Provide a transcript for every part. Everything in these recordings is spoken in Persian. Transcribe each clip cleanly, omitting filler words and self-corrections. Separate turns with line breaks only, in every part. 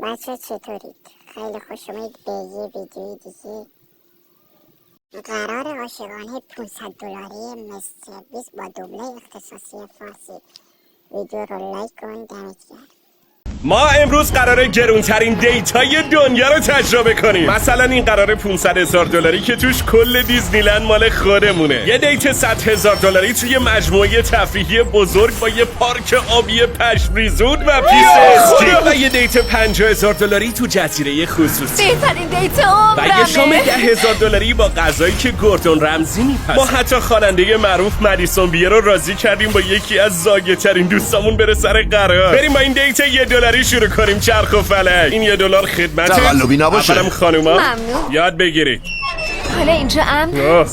بچه چطورید؟ خیلی خوش اومدید به یه ویدیوی دیگه. قرار عاشقانه 500 دلاری مستر بیست با دوبله اختصاصی فارسی. ویدیو رو لایک کن. دمت گرم.
ما امروز قراره گرونترین دیتای دنیا رو تجربه کنیم. مثلا این قراره 500,000 دلاری که توش کل دیزنیلند مال خودمونه. یه دیت 100,000 دلاری توی مجموعه تفریحی بزرگ با یه پارک آبی پشمریزون و پیست اسکی. و یه دیت 50,000 دلاری تو جزیره خصوصی.
بهترین دیت عمرمه.
و یه شام 10,000 دلاری با غذایی که گوردون رمزی میپسه. ما حتی خواننده معروف مدیسون بیر رو راضی کردیم با یکی از زاگه ترین دوستامون بره سر قرار. بریم با این دیت $1 شروع کنیم. چرخ و فلک. این $1 خدمته.
تقلبی نباشه.
اولم خانوما
ممنون.
یاد بگیرید.
حالا اینجا امن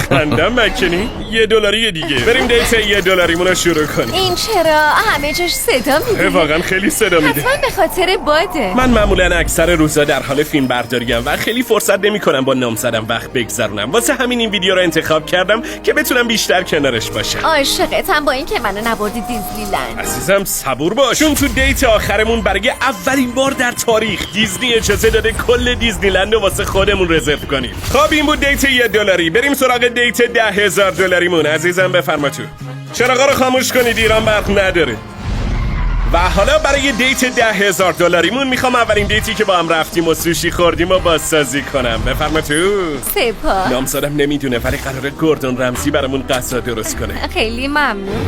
خندم مکنی. $1 دیگه. بریم دیت $1 رو شروع کنیم.
این چرا همه جاش صدا میده؟
واقعا خیلی صدا میده.
حتما به خاطر باده.
من معمولا اکثر روزا در حال فیلم برداریم و خیلی فرصت نمی‌کنم با نام زدن وقت بگذرونم. واسه همین این ویدیو رو انتخاب کردم که بتونم بیشتر کنارش باشم.
عاشقتم با این که منو نبردی دیزنیلند.
عزیزم صبور باش، چون تو دیت آخرمون برای اولین بار در تاریخ دیزنی اجازه داده کل دیزنیلند رو واسه خودمون رزرو کنیم. خب این بود دیت $1. بریم سراغ دیت 10,000 دلاریمون. عزیزم بفرما تو. چراغا رو خاموش کنید، ایران برق نداره. و حالا برای دیت 10,000 دلاریمون میخوام اولین دیتی که با هم رفتیم و سوشی خوردیم و بازسازی کنم. بفرما تو.
سپاس.
نامزدم نمیدونه ولی قراره گوردون رمزی برامون غذا درست کنه.
خیلی ممنون.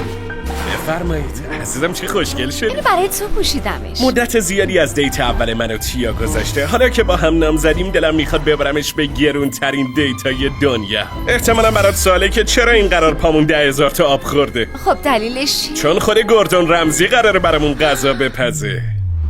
بفرمایید. عزیزم چی خوشگل شد.
اینو برای تو پوشیدمش.
مدت زیادی از دیت اول من و تیا گذشته. حالا که با هم نام زدیم دلم میخواد ببرمش به گرونترین دیتای دنیا. احتمالا برات سواله که چرا این قرار پامون 10,000 تا آب خورده.
خب دلیلش چیه؟
چون خود گوردون رمزی قراره برامون غذا بپزه.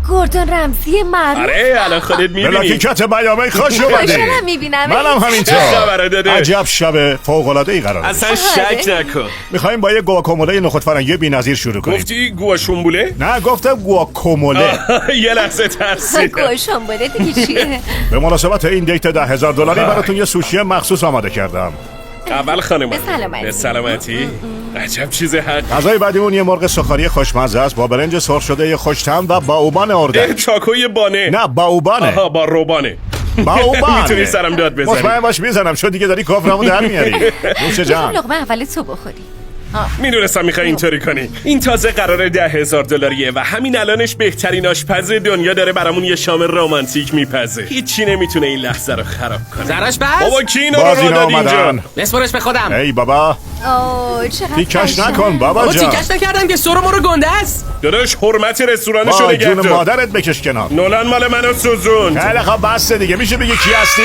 گوردون رمزی معروف.
آره الان خودت میبینی.
بلاکیکت بیامه خوش اومدی.
خوشحالم میبینم.
منم همینطور.
خبره داده.
عجب شب فوق‌العاده‌ای قرار داشت.
اصلا شک نکن.
میخوایم با یه گواکاموله نخود فرنگی بی‌نظیر شروع کنیم.
گفتی گواشونبوله؟
نه گفتم گواکاموله.
یه لحظه ترسیدم.
گوشم بوده دیگه چیه؟
به مناسبت این دیت 10,000 دلاری براتون یه سوشی مخصوص آماده کردم.
اول خانم.
به سلامتی.
به سلامتی. عجب چیز حق.
غذای بعدیمون یه مرغ سوخاری خوشمزه است با برنج سرخ شده خوش‌طعم و باوبان اردک.
چاکوی بانه.
نه باوبانه.
آها با روبانه.
باوبانه.
میتونی سرم داد بزنی.
مطمئن باش میزنم چون دیگه داری کافرمو در میاری. نوش جان.
لقمه اول تو بخوری.
میدونستم میخوای اینطوری کنی. این تازه قراره 10,000 دلاریه و همین الانش بهترین آشپز دنیا داره برامون یه شام رمانتیک میپزه. هیچی نمیتونه این لحظه رو خراب کنه.
زراش بس؟
بابا کی اینا رو داد اینجا؟
بسپرش به خودم.
ای بابا
اوه چقدر
تیکش
قشنگ.
نکن بابا
بابا
جان.
تیکش نکردم که سرو مرو گنده است.
داداش حرمت رستورانشو
با
نگه
جون
دار.
مادرت بکش کنار.
نولان مال منو سوزوند.
خیلی خب بس دیگه. میشه بگی کی هستی؟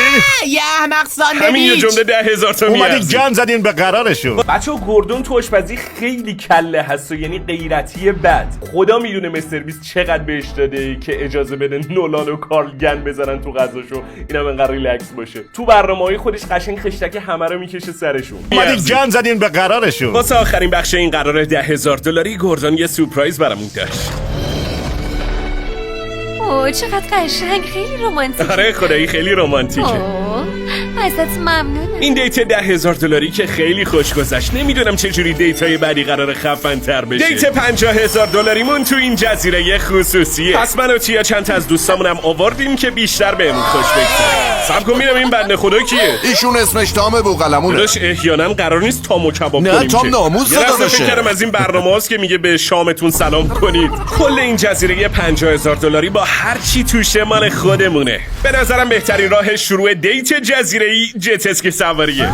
یه احمق
همین یه
ساندویچ.
جمله 10,000 تا
اومدی
میارزه.
گن زدین به قرارشون.
بچه‌ها گوردون تو آشپزی خیلی کله هست و یعنی غیرتی بد. خدا میدونه مستر بیست چقدر بهش داده که اجازه بده نولان و کارل گن بزنن تو غذاشو. اینم انقدر ریلکس باشه. تو برنامه‌های خودش قشنگ خشتک همه رو میکشه سرشون.
اومدی گن زدین به قرارشون.
واسه آخرین بخش این قرار 10,000 دلاری گوردون یه سورپرایز برامون داشت.
اوه چقدر قشنگ. خیلی رمانتیک.
آره خدایی خیلی رمانتیکه.
اوه ازت ممنونم.
این دیت 10,000 دلاری که خیلی خوش گذشت. نمیدونم چه جوری دیتای بعدی قرار خفن تر بشه. دیت 50,000 دلاریمون تو این جزیره خصوصیه. پس من و تیا چند تا از دوستامونم آوردیم که بیشتر بهمون خوش بگذره. صبر کن ببینم این بنده خدا کیه.
ایشون اسمش تام بوقلمونه.
داداش احیانا قرار نیست تام و کباب
نه،
کنیم.
تام
که.
ناموس
یه لحظه
داداشه.
فکر کردم از این برنامه‌هاست که میگه به شامتون سلام کنید. کل این جزیره 50,000 دلاری با هر چی توشه مال خودمونه. به نظرم بهترین راه شروع دیت جزیره‌ای جت اسکی سواریه.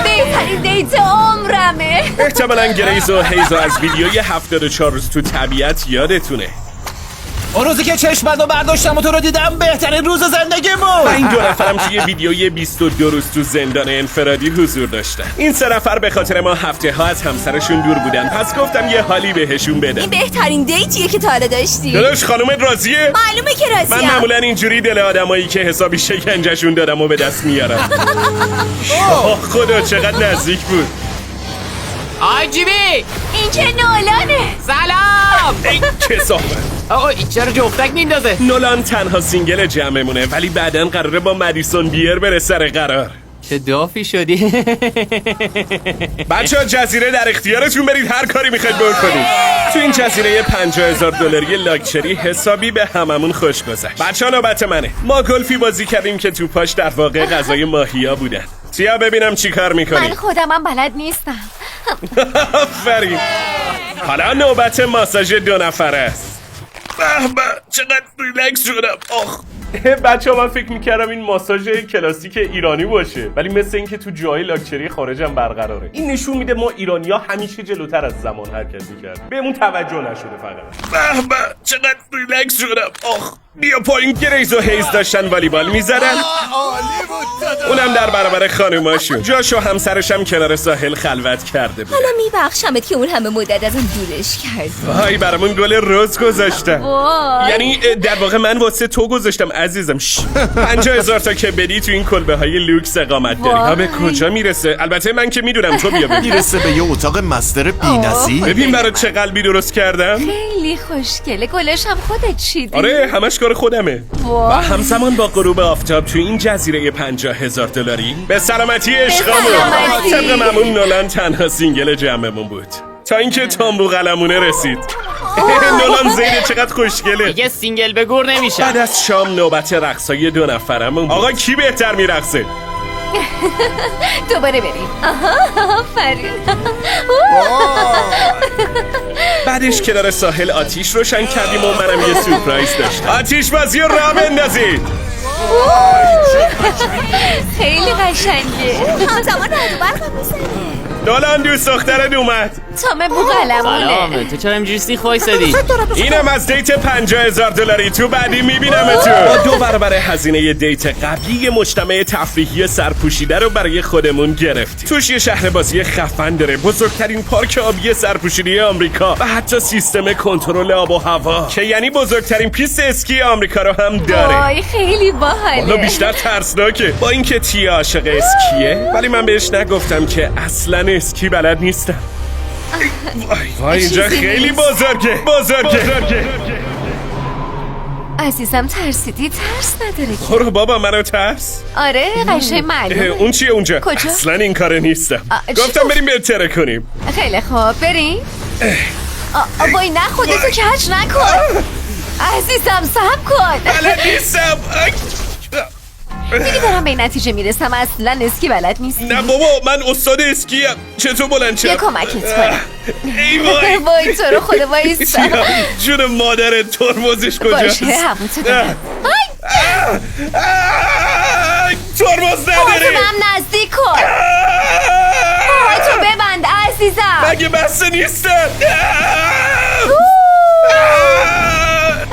بهترین دیت عمرمه.
احتمالاً گریز و هیزا از ویدیوی 74 روز تو طبیعت یادتونه.
اون روزی که چشمت رو برداشتم و تو رو دیدم بهترین روز زندگی
و
بود.
این دو نفرم توی ویدیوی 22 روز تو زندان انفرادی حضور داشتن. این سه نفر به خاطر ما هفته ها از همسرشون دور بودن، پس گفتم یه حالی بهشون بدم.
این بهترین دیتیه که تا حالا داشتی.
داداش خانومت راضیه؟
معلومه که
من
راضیم.
معمولا اینجوری دل آدمایی که حسابی شکنجهشون دادم و به دست میارم. خدا چقدر نزدیک بود.
آی جیبی
این که نولانه.
سلام.
ای کسافت.
آقا این چرا جفتک میندازه؟
نولان تنها سینگل جمعمونه ولی بعدن قراره با مدیسون بیر بره سر قرار.
چه دافی شدی.
بچه ها جزیره در اختیارتون، برید هر کاری میخواید بکنید. تو این جزیره $50,000 لاکچری حسابی به هممون خوش گذشت. بچه ها نوبت منه. ما گلفی بازی کردیم که تو پاش در واقع غذای ماهیا بودن. تیا ببینم چی کار میکنی.
من خودمم بلد نیستم.
آفرین. حالا نوبت ماساژ 2 نفره است. به چقدر ریلکس شدم. آخ بچه ها من فکر میکردم این ماساژ کلاسیک ایرانی باشه، ولی مثل اینکه تو جای لاکچری خارج هم برقراره. این نشون میده ما ایرانی ها همیشه جلوتر از زمان حرکت میکردیم، بهمون توجه نشده فقط. به چقدر ریلکس شدم. آخ بیا پایین. گریز و هیز داشتن والیبال میزدن، اونم در برابر خانوماشون. جاش و همسرش هم کنار ساحل خلوت کرده بود.
حالا میبخشمت که اون همه مدت ازم دورش کرد.
وای برامون گل رز گذاشتم.
وای.
یعنی در واقع من واسه تو گذاشتم عزیزم. 50,000 تا که بدی تو این کلبه های لوکس اقامت داری. ها به کجا میرسه؟ البته من که میدونم، تو بیا ببین.
میرسه به یه اتاق مستر بی‌نظیر.
ببین برات چه قلبی درست کردم.
خیلی خوشگله. گلش هم خودت چیدی.
آره همش کار خودمه. و
وای.
همزمان با غروب آفتاب تو این جزیره $50,000 به سلامتی عشقامون.
سلامتی.
طبق معمول نولان تنها سینگل جمعمون بود تا اینکه تامبو قلمونه رسید. نولان زیده چقدر خوشگله.
دیگه سینگل به گور نمیشه.
بعد از شام نوبت رقصای 2 نفرمون بود. آقا کی بهتر میرقصه؟
دوباره بریم. آفرین.
بعدش کنار ساحل آتیش روشن کردیم و منم یه سورپرایز داشتم. آتیش بازی رو راه بندازید.
خیلی قشنگه. همزمان رد و برق هم میزنه.
نولان دوست دخترت اومد.
تامه بوقلمونه.
سلام، تو چرا اینجوری سیخ وایسادی؟
اینم از دیت $50,000. تو بعدی میبینم تو. با 2 برابر هزینه دیت قبلی یه مجتمع تفریحی سرپوشیده رو برای خودمون گرفتیم. توش یه شهر بازی خفن داره، بزرگترین پارک آبی سرپوشیده آمریکا و حتی سیستم کنترل آب و هوا که یعنی بزرگترین پیست اسکی آمریکا رو هم داره.
وای خیلی باحاله.
حالا بیشتر ترسناکه. با اینکه تیا عاشق اسکیه ولی من بهش نگفتم که اصلا اسکی بلد نیستم. وای اینجا خیلی بزرگه.
عزیزم ترسیدی؟ ترس نداره که.
برو بابا منو ترس.
آره قشنگ معلومه.
اون چیه اونجا؟
کجا؟
اصلا این کاره نیستم.
چی
گفتم بریم بهتره کنیم.
خیلی خوب بریم. وای نه خودتو کج نکن. عزیزم صبر کن.
بلد نیستم.
دیدی دارم به این نتیجه میرسم اصلا اسکی بلد نیستی.
نه بابا من استاد اسکیم. چطور بلند شم؟
یه کمکت کنم.
ای وای.
وای تو رو خدا وایسا.
جون مادرت ترمزش کجاست؟
باشه هواتو ببند.
ترمز نداری.
هم نزدیک کن. هواتو ببند عزیزم.
مگه بسته نیستن؟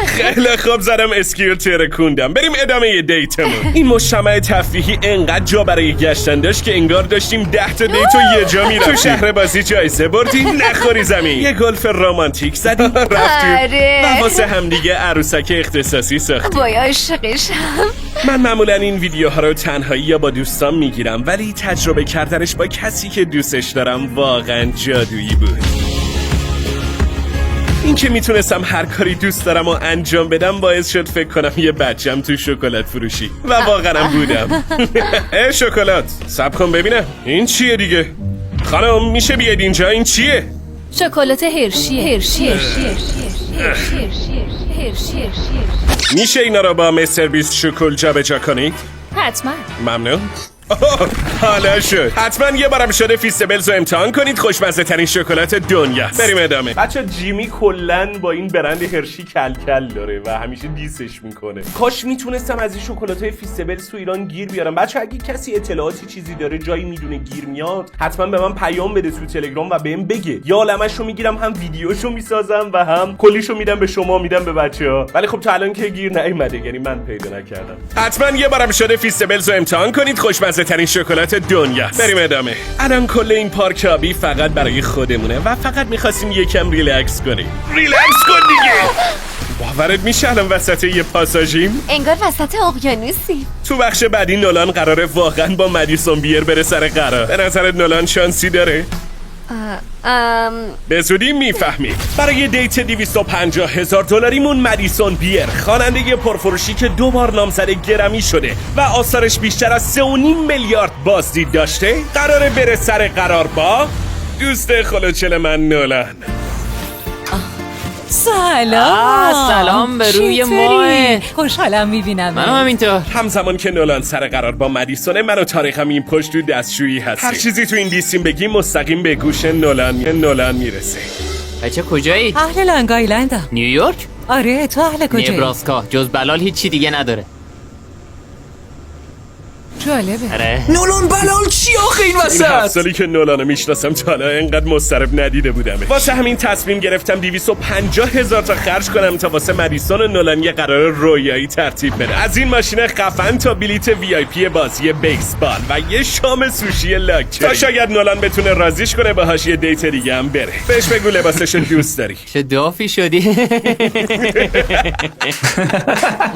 خیلی خوب زدم اسکی رو ترکوندم. بریم ادامه دیتمون. این مجتمع تفریحی انقدر جا برای گشتن داشت که انگار داشتیم 10 تا دیت و یه جا میرفتیم. تو شهر بازی جایزه بردیم نخوری زمین. یه گلف رمانتیک زدیم رفتیم.
آره.
و واسه همدیگه عروسک اختصاصی ساختیم.
وای عاشقشم.
من معمولا این ویدیوها رو تنهایی یا با دوستان میگیرم، ولی تجربه کردنش با کسی که دوستش دارم واقعا جادویی بود. این که میتونستم هر کاری دوست دارم و انجام بدم باعث شد فکر کنم یه بچم تو شکلات فروشی و واقعا بودم. شکلات صبر کن ببینم این چیه دیگه. خانم میشه بیاید اینجا. این چیه؟
شکلات هرشیه.
میشه اینا رو با مستر بیست شکل جابجا کنید؟
حتما.
ممنون. حالا شد. حتما یه بارم شده فیستبلز رو امتحان کنید. خوشمزه ترین شکلات دنیاست. بریم ادامه. بچه جیمی کلن با این برند هرشی کل داره و همیشه دیسش میکنه. کاش میتونستم از این شکلاتای فیستبلز تو ایران گیر بیارم. بچه اگه کسی اطلاعاتی چیزی داره جایی میدونه گیر میاد حتما به من پیام بده تو تلگرام و بهم بگه. یا عالمشو میگیرم هم ویدیوشو میسازم و هم کلیشو میدم به شما میدم به بچه‌ها. ولی خب تا الان که گیر نیومده، یعنی من پیدا نکردم. حتما یه بارم شده فیستبلز رو امتحان کنید. خوشمزه ترین شکلات دنیاست. بریم ادامه. الان کل این پارک آبی فقط برای خودمونه و فقط می‌خواستیم یکم ریلکس کنیم. ریلکس کن دیگه. باورت میشه الان وسط یه پاساژیم؟
انگار وسط اقیانوسی.
تو بخش بعدی نولان قراره واقعا با مدیسون بیر بره سر قرار. به نظرت نولان شانسی داره؟ به زودی میفهمید. برای دیت 250,000 دلاریمون مدیسون بیر، خواننده پرفروشی که 2 بار نامزد گرمی شده و آثارش بیشتر از 3.5 میلیارد بازدید داشته، قراره بره سر قرار با دوست خلوچل من نولان.
سلام به روی ماه.
خوشحالم میبینم.
منم همینطور.
همزمان که نولان سر قرار با مدیسونه، من و طارقم این پشت تو دستشویی هستیم. هر چیزی تو این لیستیم بگیم مستقیم به گوش نولان میرسه.
بچه کجایی؟
اهل لانگ آیلندم.
نیویورک؟
آره تو اهل کجایی؟
نبراسکا. جز بلال هیچی دیگه نداره.
جالبه.
آره.
نولان بلال چی آخه این
این 7
وسط؟
سالی که نولانو میشناسم تا حالا اینقدر مضطرب ندیده بودم. واسه همین تصمیم گرفتم 250,000 تا خرج کنم تا واسه مدیسون و نولان یه قرار رویایی ترتیب بده. از این ماشین خفن تا بلیت VIP بازی بیسبال و یه شام سوشی لاکچری، تا شاید نولان بتونه راضیش کنه باهاش یه دیت دیگه هم بره. بهش بگو لباسشو دوست داری.
چه دافی شدی.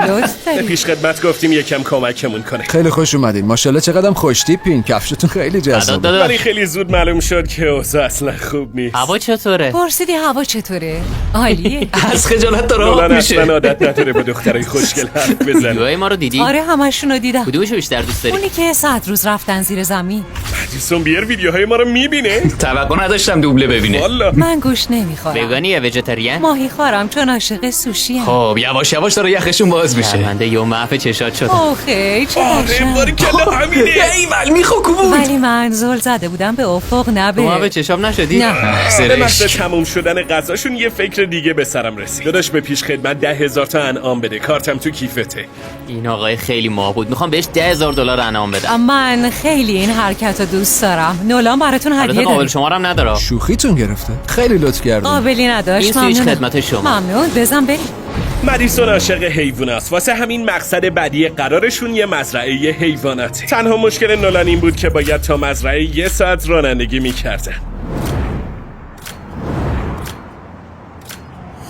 لطف
به
داری.
پیش خدمت گفتیم یکم کمکمون کنه.
خیلی خوش اومدین. ماشاءالله چقدرم خوش تیپین. کفشتون خیلی جذابه.
ولی خیلی زود معلوم شد که اوضاع اصلا خوب نیست.
هوا چطوره؟
پرسیدی هوا چطوره؟ عالیه.
از خجالت داره آب
نولان
میشه.
اصلا عادت نداره با دخترای خوشگل حرف بزنه.
ویدیوهای ما رو دیدی؟
آره همشونو دیدم.
کدومشو بیشتر دوست داری؟
اونی که 100 روز رفتن زیر زمین.
مدیسون بیر ویدیوهای ما رو میبینه؟
توقع نداشتم دوبله ببینه.
والا
من گوش نمیخورم.
وگانی یا ویژیتریان؟
ماهی خورم چون عاشق سوشی ام.
خب یواش یواش داره یخشون باز میشه.
شرمنده یه معف چشات شدم.
اوخی چه
آره
قشنگ.
باریکلا همینه.
ایول میخوکو بود.
ولی من زل زده بودم به افق نه
تو ما به
به
چشام نشدی؟
نه.
به محض
زرشک.
تموم شدن غذاشون یه فکر دیگه به سرم رسید. داداش به پیش خدمت 10,000 تا انعام بده، کارتم تو کیفته.
این آقای خیلی ماه بود. میخوام بهش 10,000 دلار انعام بدم.
من خیلی این حرکت رو دوست دارم. نولان براتون
البته
هدیه
قابل
داره.
شمارم نداره.
شوخیتون گرفته. خیلی لطف کردین.
قابلی نداشت.
این سویچ
ممنونم.
خدمت شما.
ممنون بزن بریم.
مدیسون عاشق حیواناست، واسه همین مقصد بعدی قرارشون یه مزرعه حیواناته. تنها مشکل نولان این بود که باید تا مزرعه 1 ساعت رانندگی میکردن.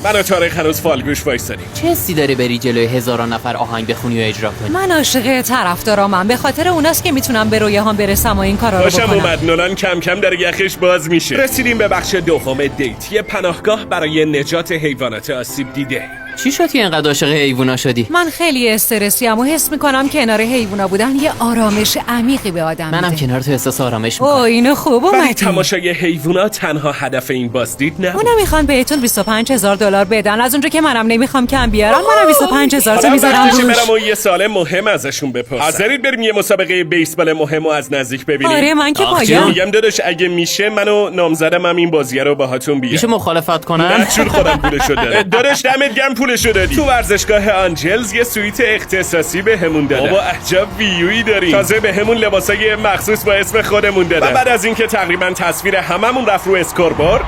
من و طارق هنوز فالگوش وایسادیم.
چه حسی داری بری جلوی هزاران نفر آهنگ بخونی و اجرا کنی؟
من عاشق طرفدارامم. به خاطر اوناست که میتونم به رویاهام برسم و این کارا رو
خوشم
بکنم.
اومد. نولان کم کم در یخش باز میشه. رسیدیم به بخش دوم دیت، یه پناهگاه برای نجات حیوانات آسیب دیده.
چی شد که اینقدر عاشق حیوونا شدی؟
من خیلی استرسیم و حس میکنم کنار حیوونا بودن یه آرامش عمیقی به آدم
منم
میده.
کنار تو احساس آرامش
اوه
میکنم.
اینو خوب
ولی
اومدی.
تماشای حیوانات تنها هدف این بازدید نبود.
اونا میخوان بهتون 25,000 دلار بدن. از اونجا که منم نمیخوام کم بیارم، منم 25,000 تا
حالا
میذارم
وقتشه
روش.
برم و یه سال مهم ازشون بپرسم. حاضرید بریم یه مسابقه بیسبال مهم رو از نزدیک ببینیم؟
آره من که
آخ، جون.
باید.
میگم داداش اگه میشه منو نامزدم هم این بازیه رو باهاتون
میشه
بیارم.
مخالفت کنم؟
نه چون خودم پولشو دادم. داداش دمت گرم پولشو دادی. تو ورزشگاه آنجلز یه سویت اختصاصی بهمون دادن. بابا عجب ویویی داریم. تازه بهمون لباسای مخصوص با اسم خودمون دادن. و بعد از اینکه تقریبا تصویر هممون رفت رو اسکوربورد،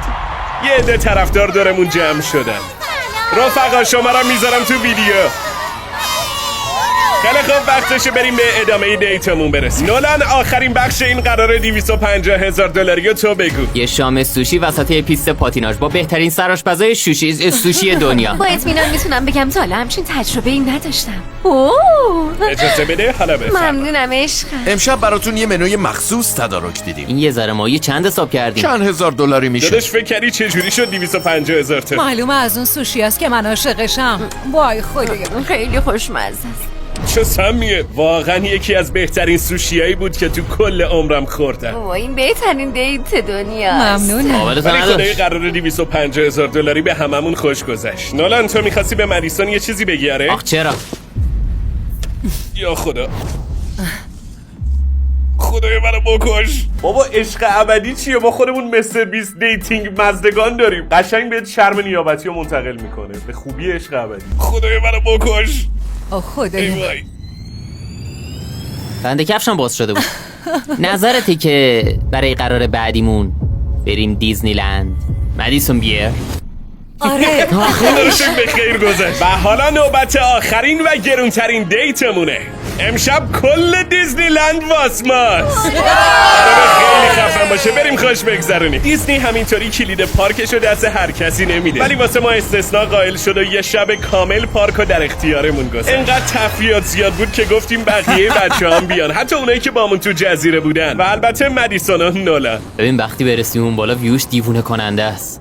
یه عده طرفدار دورمون جمع شدن. رفقا شما رو میذارم تو ویدیو. خیلی خوب وقتشه بریم به ادامه دیتمون برسیم. نولان آخرین بخش این قرار 250,000 دلاری تو بگو.
یه شام سوشی وسط یه پیست پاتیناژ با بهترین سرآشپزای سوشی دنیا.
با اطمینان میتونم بگم تا حالا همچین تجربه ای نداشتم. اوه
اجازه بده حالا بفرما.
ممنونم عشقم.
امشب براتون یه منوی مخصوص تدارک دیدیم.
این یه ذره ماهی چند حساب کردیم؟
چند هزار دلاری میشه.
داداش فکر کردی چه جوری شد 250,000 تا؟
معلومه از اون سوشی است که من عاشقشم. وای خدایا.
خیلی خوشمزه است.
چه سمیه. واقعا یکی از بهترین سوشیایی بود که تو کل عمرم خوردم.
اوه این بهترین دیت دنیاست.
ممنونم.
قابلت
ولی خدای
نداشت.
قرار 250,000 دلاری به هممون خوش گذشت. نولان تو میخواستی به مدیسون یه چیزی بگی آره؟
آخ چرا؟
یا خدا خدای منو بکش. بابا عشق ابدی چیه؟ ما خودمون مستر بیست دیتینگ مزدگان داریم. قشنگ بهت شرم نیابتی رو منتقل میکنه به خوبی عشق ابدی. خدای منو بکش.
اوه خدایا.
ای وای.
بنده کفشم باز شده بود. نظرتی که برای قرار بعدیمون بریم دیزنیلند مدیسون بیر؟
آره.
خدا رو شکر به خیر گذشت. و حالا نوبت آخرین و گرونترین دیتمونه. امشب کل دیزنی لند واس ماست. خیلی خفن باشه، بریم خوش بگذرونیم. دیزنی همینطوری کلید پارکشو دست هر کسی نمیده، ولی واسه ما استثناء قائل شد و یه شب کامل پارکو در اختیارمون گذاشت. انقدر تفریحات زیاد بود که گفتیم بقیه بچه‌ها هم بیان، حتی اونایی که بامون تو جزیره بودن و البته مدیسون و نولان.
ببین وقتی برسیم اون بالا ویوش دیوونه کننده است.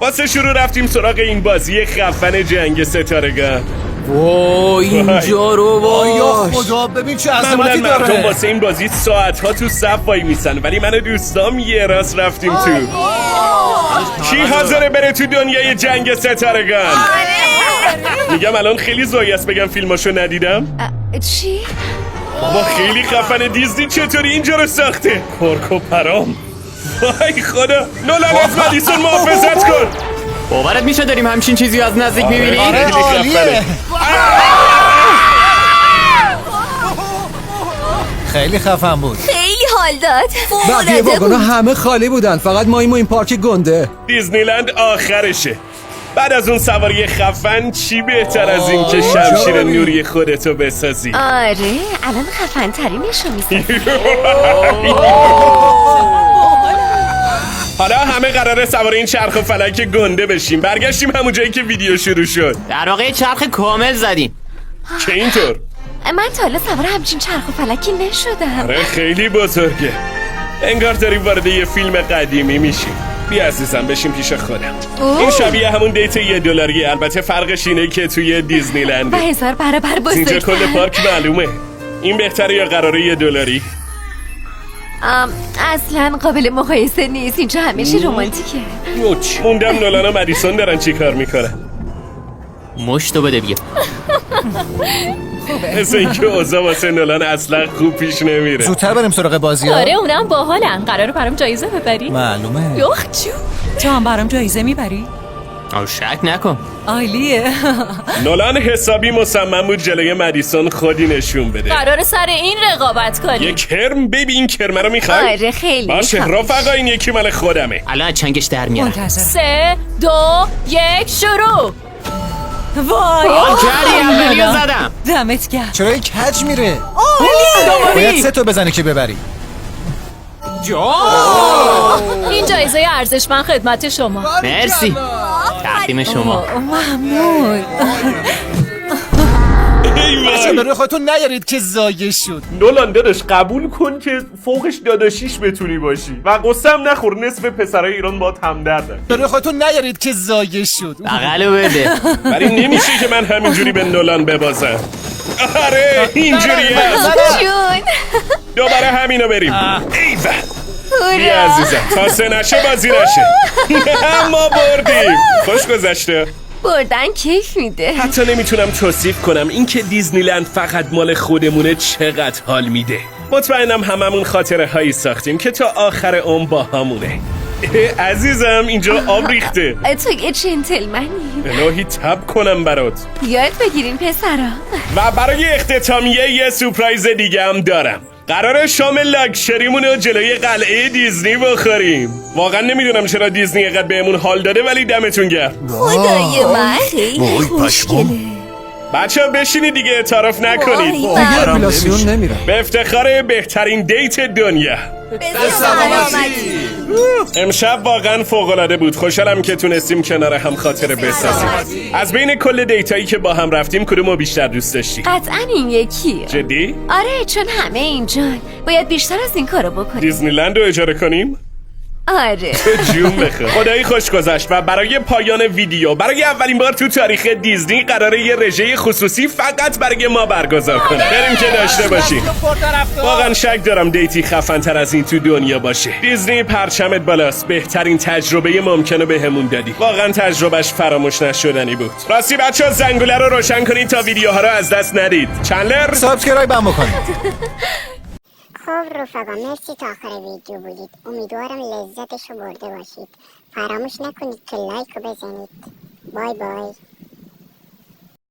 واسه شروع رفتیم سراغ این بازی خفن جنگ ستارگان.
وای اینجا رو وای خدا ببین چه
معمولا
عظمتی
مردم
داره.
واسه این بازی ساعتها تو صف وای میسن، ولی من و دوستام یه راست رفتیم تو. کی حاضره بره تو دنیای جنگ ستارگان؟ میگم الان خیلی زایی است بگم فیلماشو ندیدم.
چی؟
بابا خیلی خفن. دیزنی چطوری اینجا رو ساخته؟ کرک و پرام. وای خدا. نولان از مدیسون محافظت کن.
باورت میشه داریم همچین چیزی از نزدیک میبینیم؟
آره عالیه. خیلی خفن بود.
خیلی حال داد.
بقیه واگونا همه خالی بودن، فقط ما این پارک گنده.
دیزنیلند آخرشه. بعد از اون سواری خفن چی بهتر از این که شمشیر نوری خودتو بسازی؟
آره الان خفن ترینشو میسازی.
حالا همه قراره سوار این چرخ و فلک گنده بشیم. برگشتیم همون جایی که ویدیو شروع شد.
در واقع چرخ کامل زدیم.
که اینطور؟
من تا حالا سوار همچین چرخ و فلکی نشدم.
آره خیلی بزرگه. انگار داریم وارد یه فیلم قدیمی میشیم. بیا عزیزم بشیم پیش خودم. این شبیه همون دیت $1. البته فرقش اینه که توی دیزنی لنده.
و 1000 برابر بزرگتر.
اینجا کل پارک معلومه. این بهتره یا قراره $1؟
اصلا قابل مقایسه نیست. اینجا همیشه رمانتیکه.
موندم نولان و مدیسون دارن چی کار میکنن.
مشتو بده بیا.
مثل اینکه اوضاع واسه نولان اصلا خوب پیش نمیره.
زودتر بریم سراغ بازی ها.
آره اونم باحالن. قراره برام جایزه ببری؟
معلومه.
یخ جو. تو هم برام جایزه میبری؟
شک نکن.
عالیه.
نولان حسابی مصمم بود جلوی مدیسون خودی نشون بده.
قراره سر این رقابت کنی.
یه کرم ببین کرمه رو میخوای؟
آره خیلی
باشه رفقا این یکی مال خودمه.
الان از چنگش در میارم.
منتظر. 3 2 1 شروع. وای
جری اولیو زدم.
دمت گرم.
چرا این کج میره؟
دوباره.
باید 3 تا بزنی که ببری.
این جایزه ارزشمند خدمت شما.
مرسی. تقدیم شما.
ممنون.
بچه به روی خودتون نیارید که زایه شد.
نولان داداش قبول کن که فوقش داداشیش بتونی باشی و قسم نخور نصف پسرای ایران با همدردن.
به روی خودتون نیارید که زایه شد.
بغلو بده.
ولی نمیشه که من همینجوری به نولان ببازم. آره اینجوریه.
جون.
دوباره همینو بریم. ایوه بیا عزیزم تا 3 نشه بازی نشه. ما بردیم. خوش گذشته.
بردن کیف میده.
حتی نمیتونم توصیف کنم اینکه دیزنیلند فقط مال خودمونه چقدر حال میده. مطمئنم هممون خاطره هایی ساختیم که تا آخر عمر با همونه. عزیزم اینجا آب ریخته.
تو یه جنتلمنی.
الهی تب کنم برات.
یاد بگیرین پسرا.
و برای اختتامیه یه سورپرایز دیگه هم دارم. قراره شام لاکچریمون رو جلوی قلعه دیزنی بخوریم. واقعا نمیدونم چرا دیزنی اینقدر بهمون حال داده ولی دمتون گرم.
خدای من خیلی خوشگله.
بچه ها بشینید دیگه اعتراف نکنید.
دیگه اپیلاسیون نمیرم.
به افتخار بهترین دیت دنیا. امشب واقعا فوق‌العاده بود. خوشحالم که تونستیم کنار هم خاطره بسازیم. از بین کل دیتایی که با هم رفتیم کدومو بیشتر دوست داشتی؟
قطعا این یکی.
جدی؟
آره چون همه اینجان. باید بیشتر از این کارو بکنیم.
دیزنیلند رو اجاره کنیم؟
آره.
جون بخیر. خدایی خوش گذشت و برای پایان ویدیو برای اولین بار تو تاریخ دیزنی قراره یه رژه خصوصی فقط برای ما برگزار کنه. بریم که داشته باشیم. واقعا شک دارم دیتی خفن تر از این تو دنیا باشه. دیزنی پرچمت بالاست. بهترین تجربه ممکنه بهمون دادی. واقعا تجربهش فراموش نشدنی بود. راستی بچه‌ها زنگوله رو روشن کنید تا ویدیوها رو از دست ندید. چندلر
سابسکرایب هم بکنید.
خب رفقا مرسی تا آخر ویدیو بودید. امیدوارم لذتشو برده باشید. فراموش نکنید که لایک رو بزنید. بای بای.